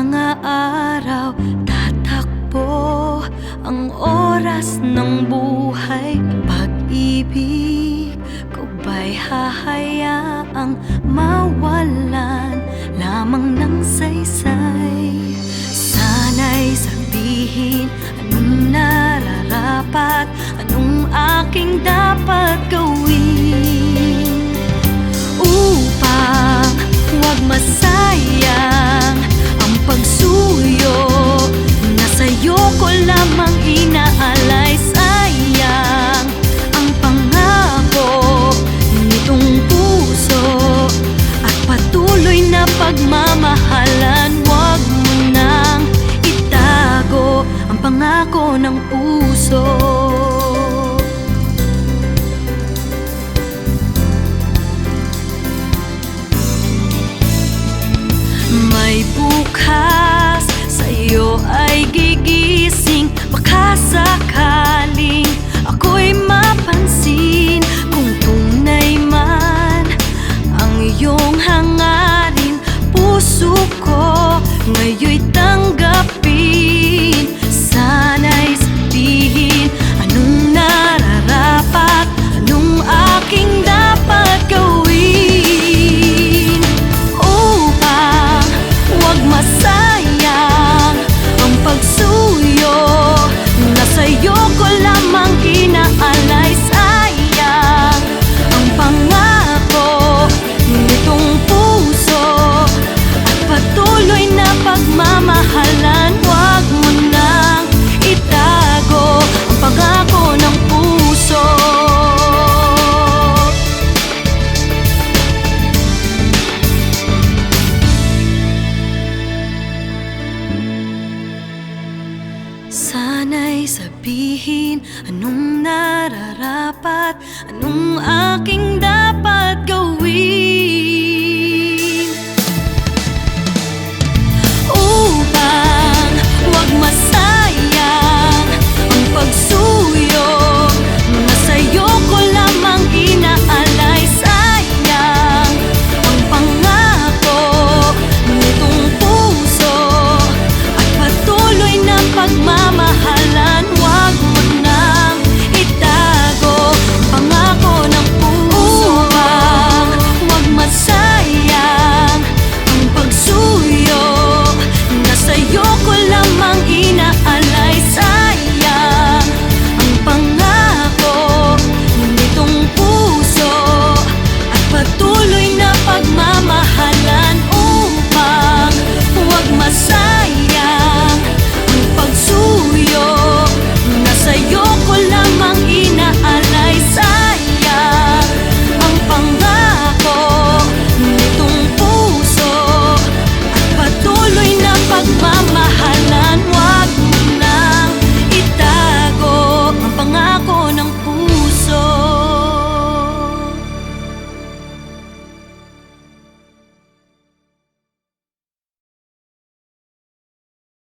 mga araw tatakbo ang oras ng buhay. Pag-ibig ko ba'y hahayaang mawalan lamang ng saysay? Sana'y sabihin anong nararapat, anong aking dapat gawin upang huwag masayang ang pagsuyo na sa'yo ko lamang inaalay. Sayang ang pangako nitong puso at patuloy na pagmamahalan. Huwag mo nang itago ang pangako ng puso. May bukas sa'yo ay gigising. Baka sakaling ako'y mapansin kung tunay man ang iyong hangarin. Puso ko ngayon'y tanggapin. Sana'y sabihin anong nararapat, anong aking dapat gawin upang huwag masayang ang pagsuyo na sa'yo ko lamang inaalay. Sayang ang pangako nitong puso at patuloy na pagmamahalan. Huwag mo nang itago ang pangako ng puso. Sana'y sabihin anong nararapat, anong aking dapat gawin